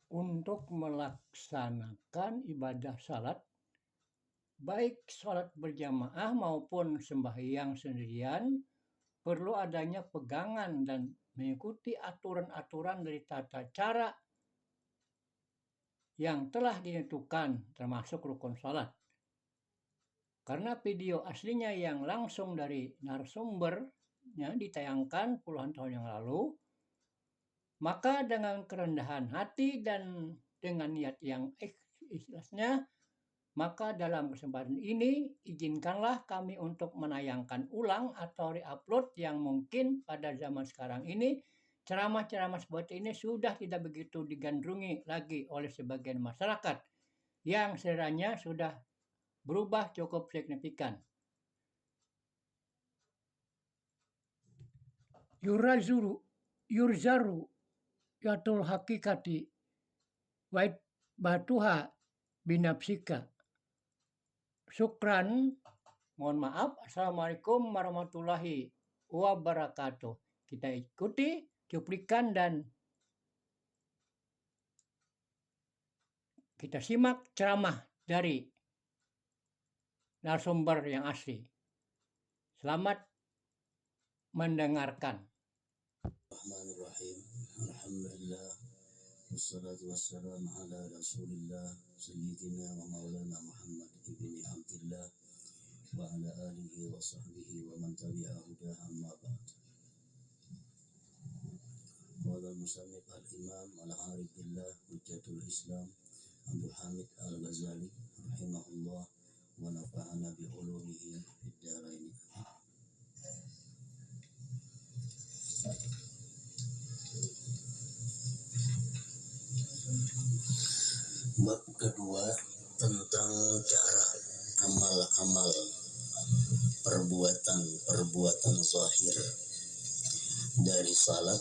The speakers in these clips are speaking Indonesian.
Untuk melaksanakan ibadah salat, baik salat berjamaah maupun sembahyang sendirian, perlu adanya pegangan dan mengikuti aturan-aturan dari tata cara yang telah ditentukan termasuk rukun salat. Karena video aslinya yang langsung dari narasumbernya ditayangkan puluhan tahun yang lalu, maka dengan kerendahan hati dan dengan niat yang ikhlasnya, maka dalam kesempatan ini izinkanlah kami untuk menayangkan ulang atau re-upload yang mungkin pada zaman sekarang ini ceramah-ceramah seperti ini sudah tidak begitu digandrungi lagi oleh sebagian masyarakat yang seleranya sudah berubah cukup signifikan. Yurzaru yatul hakikati wait batuha binapsika. Syukran, mohon maaf. Assalamualaikum warahmatullahi wabarakatuh. Kita ikuti cuplikan dan kita simak ceramah dari narasumber yang asli. Selamat mendengarkan. Bismillahirrahmanirrahim. Alhamdulillah. Wassalatu wassalamu ala Rasulillah Sayyidina wa Maulana Muhammad ibni Abdillah wa ala alihi wa sahbihi wa man tabi'a hudahu amma ba'd. Qala al-musannif al-imam al-arif billah hujjatul Islam Abu Hamid al-Ghazali rahimahullah wa nafa'ana bi ulumihi fid dharain. Bab kedua tentang cara amal-amal perbuatan zahir dari salat,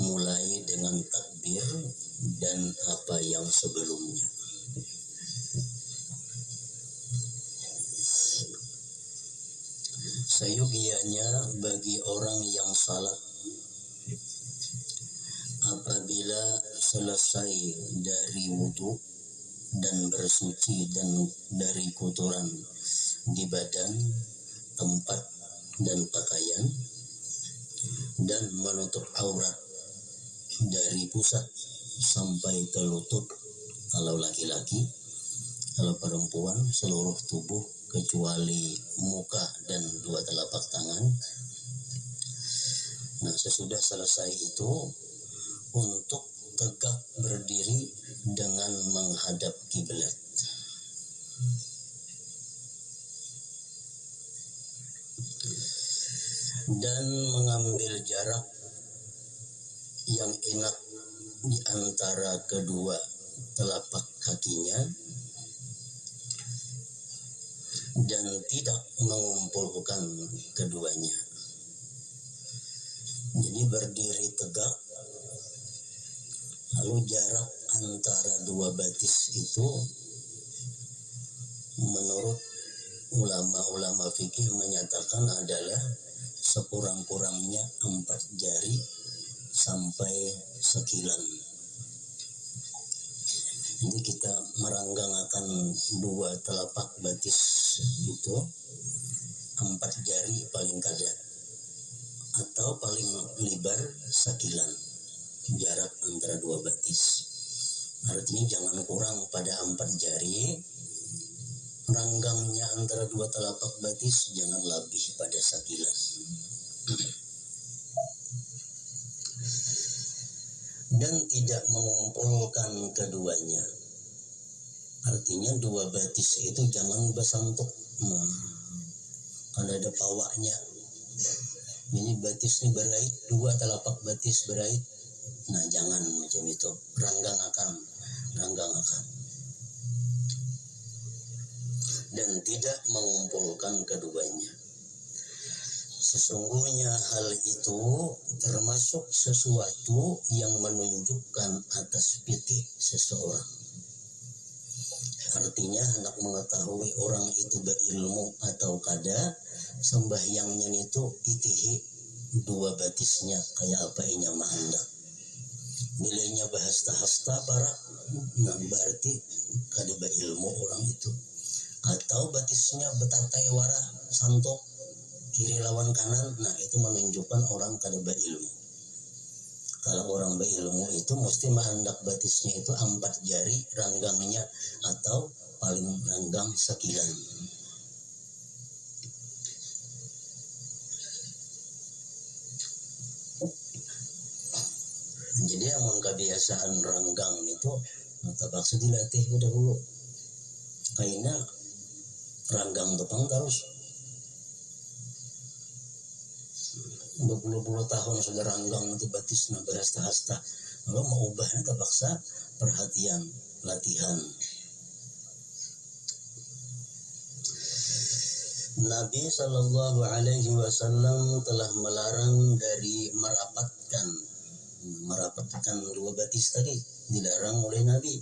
mulai dengan takbir dan apa yang sebelumnya. Seyogianya bagi orang yang salat apabila selesai dari wudhu dan bersuci dan dari kotoran di badan, tempat dan pakaian, dan menutup aurat dari pusat sampai ke lutut kalau laki-laki, kalau perempuan seluruh tubuh kecuali muka dan dua telapak tangan. Nah, sesudah selesai itu untuk tegak berdiri dengan menghadap kiblat. Dan mengambil jarak yang enak di antara kedua telapak kakinya dan tidak mengumpulkan keduanya. Jadi berdiri tegak, lalu jarak antara dua batis itu menurut ulama-ulama fikih menyatakan adalah sekurang-kurangnya 4 jari sampai sekilan. Jadi kita meranggangakan dua telapak batis itu 4 jari paling kada, atau paling lebar sekilan jarak antara dua batis. Artinya jangan kurang pada 4 jari, ranggangnya antara dua telapak batis jangan lebih pada sekilan. Dan tidak mengumpulkan keduanya. Artinya dua batis itu jangan bersantuk. Kalau ada pawaknya. Jadi batis ini berait, dua telapak batis berait. Nah, jangan macam itu. Ranggangakan. Dan tidak mengumpulkan keduanya. Sesungguhnya hal itu termasuk sesuatu yang menunjukkan atas fikih seseorang. Artinya hendak mengetahui orang itu berilmu atau kada, sembahyangnya itu itihi dua batisnya kayak apa inya hendak. Bilainya bahasta-hasta para, nah berarti kada ilmu orang itu. Atau batisnya betatai wara santok kiri lawan kanan, nah itu menunjukkan orang kada ilmu. Kalau orang berilmu itu mesti mahandak batisnya itu 4 jari ranggangnya atau paling ranggang sekilan. Jadi yang kebiasaan ranggang itu terpaksa dilatih dahulu. Kayaknya ranggang tepang terus berpuluh-puluh tahun sudah ranggang itu batisnya berhasta-hasta. Lalu mau ubahnya terpaksa perhatian, latihan. Nabi Shallallahu Alaihi Wasallam telah melarang dari merapatkan dua batis tadi, dilarang oleh Nabi,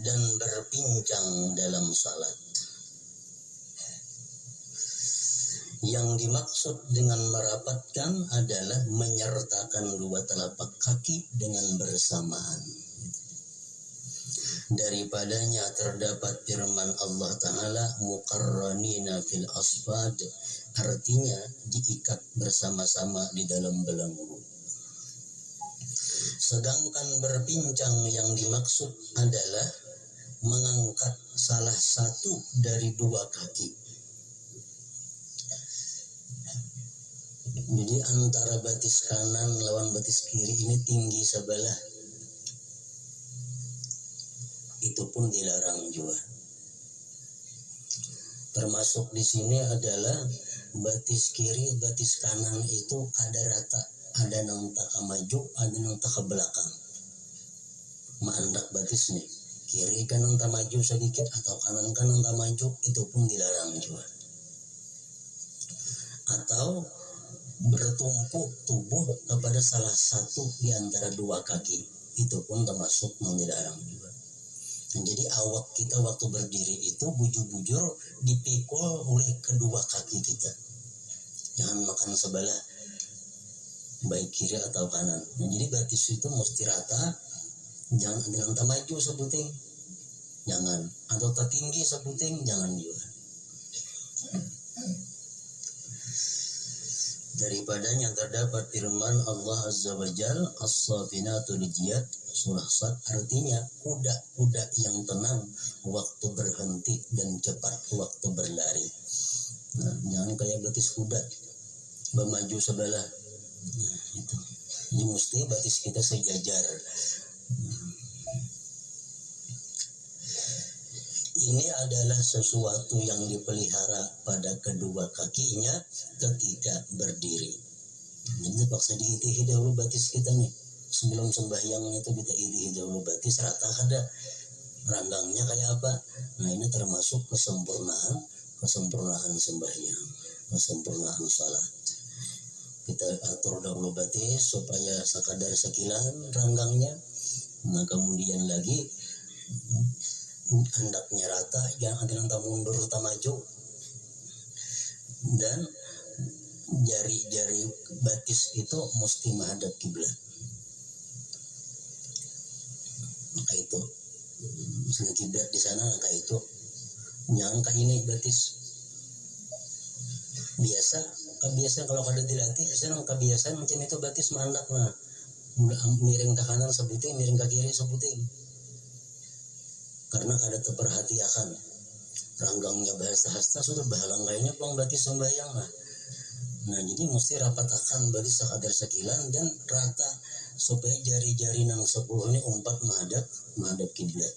dan berpincang dalam salat. Yang dimaksud dengan merapatkan adalah menyertakan dua telapak kaki dengan bersamaan. Daripadanya terdapat firman Allah Ta'ala muqarranina fil asfad, artinya diikat bersama-sama di dalam belenggu. Sedangkan berpincang yang dimaksud adalah mengangkat salah satu dari dua kaki. Jadi antara batis kanan lawan batis kiri ini tinggi sebelah. Itu pun dilarang juga. Termasuk di sini adalah batis kiri, batis kanan itu kada rata. Ada nang taka maju, ada nang taka belakang. Maandak batis nih. Kiri kanan tak maju sedikit atau kanan kanan tak maju, itu pun dilarang juga. Atau bertumpu tubuh kepada salah satu di antara dua kaki, itu pun termasuk yang dilarang juga. Nah, jadi awak kita waktu berdiri itu bujur-bujur dipikul oleh kedua kaki kita. Jangan makan sebelah, baik kiri atau kanan. Nah, jadi batis itu mesti rata, jangan dengan tak maju sebuting, jangan, atau tak tinggi sebuting, jangan juga. Daripadanya terdapat firman Allah Azza wa Jal, as-safinatul jiyad, surah Sad, artinya kuda-kuda yang tenang waktu berhenti dan cepat waktu berlari. Nah, jangan kayak batis kuda bermaju sebelah. Nah, itu. Ini mesti batis kita sejajar. Ini adalah sesuatu yang dipelihara pada kedua kakinya ketika berdiri. Jadi paksa diitihi dahulu batis kita nih. Sebelum sembahyang itu kita itihi dahulu batis, rata kada ranggangnya kayak apa. Nah, ini termasuk kesempurnaan sembahyang, kesempurnaan salat. Kita atur dahulu batis supaya sekadar sekilan ranggangnya. Nah, kemudian lagi hendaknya rata, jangan ada yang tak mundur tak maju, dan jari-jari batis itu mesti menghadap kiblat. Maka itu misalnya kiblat di sana, maka itu jangan kayak ini batis biasa kalau kada dilatih bisa nang kebiasaan macam itu batis mandak. Nah, miring ke kanan sebuting, miring ke kiri sebuting, karena kada terperhatikan ranggangnya bahasa-hasta sudah bahalang kayaknya pelang batis sembahyang lah. Nah, jadi mesti rapatakan batis sekadar sekilan dan rata supaya jari-jari nang 10 ini umpat menghadap kiblat.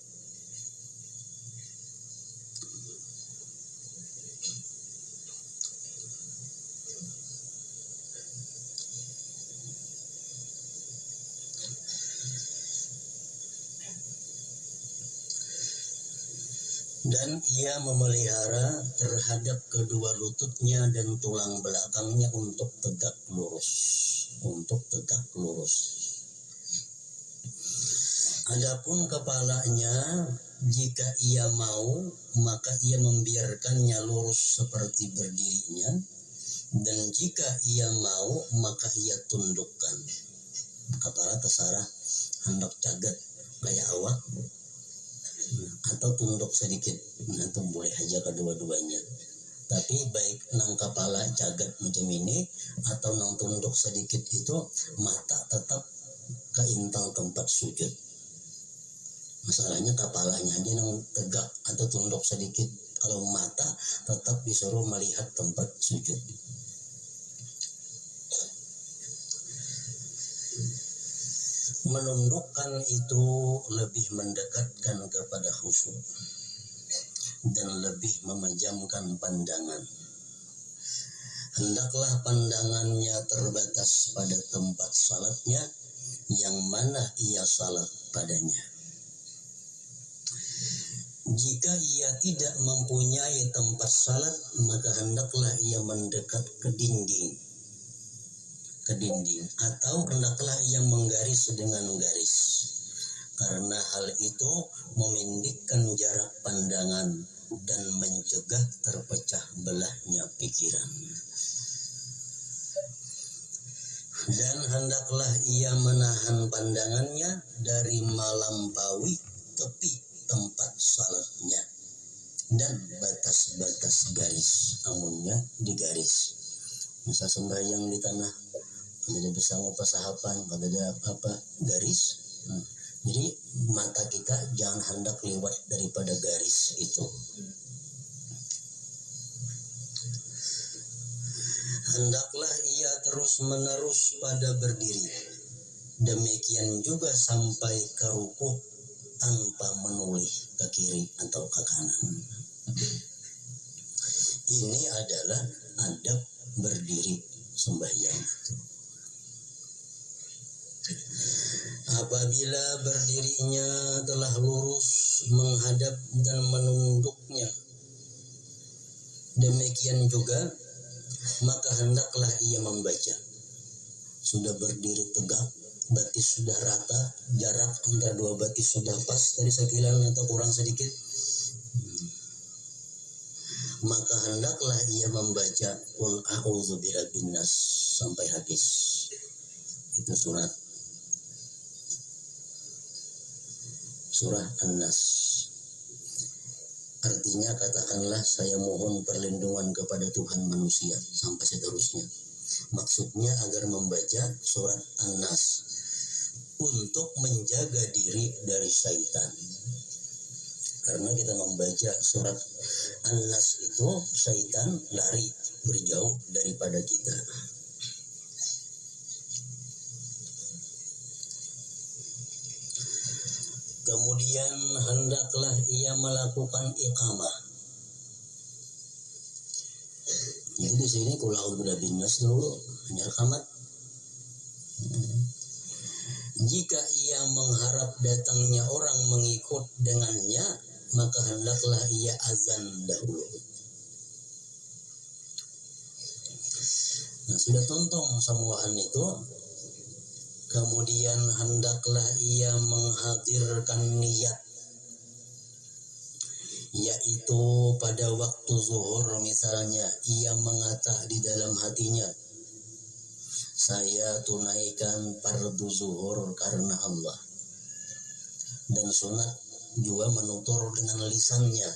Dan ia memelihara terhadap kedua lututnya dan tulang belakangnya untuk tegak lurus. Adapun kepalanya, jika ia mau, maka ia membiarkannya lurus seperti berdirinya, dan jika ia mau, maka ia tundukkan. Kepala terserah hendak cagat kayak awak atau tunduk sedikit, nanti boleh aja kedua-duanya. Tapi baik nang kepala cagat macam ini atau nang tunduk sedikit itu mata tetap keintang tempat sujud. Masalahnya kepalanya aja nang tegak atau tunduk sedikit, kalau mata tetap disuruh melihat tempat sujud. Menundukkan itu lebih mendekatkan kepada khusyuk dan lebih memejamkan pandangan. Hendaklah pandangannya terbatas pada tempat salatnya yang mana ia salat padanya. Jika ia tidak mempunyai tempat salat, maka hendaklah ia mendekat ke dinding atau hendaklah ia menggaris dengan garis, karena hal itu memendekkan jarak pandangan dan mencegah terpecah belahnya pikiran. Dan hendaklah ia menahan pandangannya dari melampaui tepi tempat salatnya dan batas-batas garis, amunnya digaris. Misal sembahyang di tanah, kalau dia bisa ngupasahapan, kalau dia garis. Jadi mata kita jangan hendak lewat daripada garis itu. Hendaklah ia terus-menerus pada berdiri. Demikian juga sampai ke rukuk tanpa menoleh ke kiri atau ke kanan. Ini adalah adab berdiri sembahyang. Apabila berdirinya telah lurus menghadap dan menunduknya, demikian juga maka hendaklah ia membaca. Sudah berdiri tegak, batis sudah rata, jarak antara dua batis sudah pas dari sekilan atau kurang sedikit, maka hendaklah ia membaca Qul a'udzu birabbin nas sampai habis. Itu surah An-Nas. Artinya katakanlah saya mohon perlindungan kepada Tuhan manusia sampai seterusnya. Maksudnya agar membaca surat An-Nas untuk menjaga diri dari syaitan. Karena kita membaca surat An-Nas itu syaitan lari berjauh daripada kita. Kemudian hendaklah ia melakukan iqamah. Jadi di sini Qul a'udzu birabbin nas dulu hanya rekamat. Jika ia mengharap datangnya orang mengikut dengannya, maka hendaklah ia azan dahulu. Nah, sudah tontong semuaan itu. Kemudian hendaklah ia menghadirkan niat, yaitu pada waktu zuhur misalnya ia mengata di dalam hatinya, saya tunaikan fardu zuhur karena Allah. Dan sunat juga menutur dengan lisannya,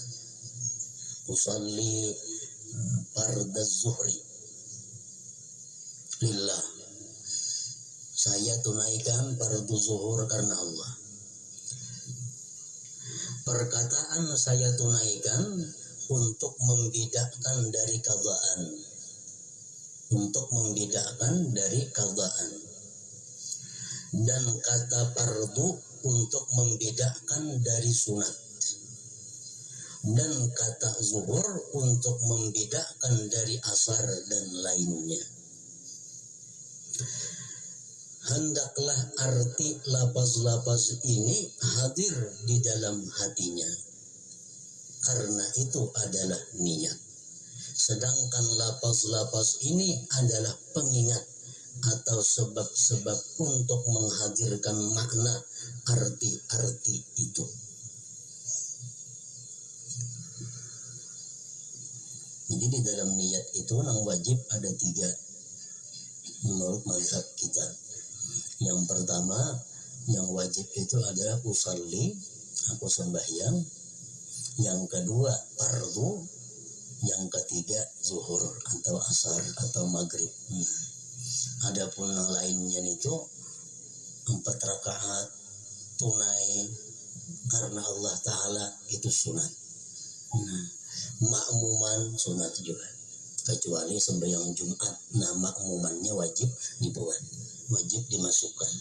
usalli fardaz zuhri lillah, saya tunaikan fardu zuhur karena Allah. Perkataan saya tunaikan untuk membedakan dari qadaan. Dan kata fardu untuk membedakan dari sunat. Dan kata zuhur untuk membedakan dari asar dan lainnya. Hendaklah arti lafaz-lafaz ini hadir di dalam hatinya, karena itu adalah niat. Sedangkan lafaz-lafaz ini adalah pengingat atau sebab-sebab untuk menghadirkan makna arti-arti itu. Jadi di dalam niat itu yang wajib ada 3 menurut mazhab kita. Yang pertama, Yang wajib itu adalah usalli, aku sembahyang. Yang kedua fardu. Yang ketiga zuhur atau asar atau maghrib. Adapun yang lainnya itu 4 rakaat tunai karena Allah Ta'ala itu sunat. Makmuman sunat juga. Kecuali sembahyang Jumat, nah makmumannya wajib dibuat, wajib dimasukkan.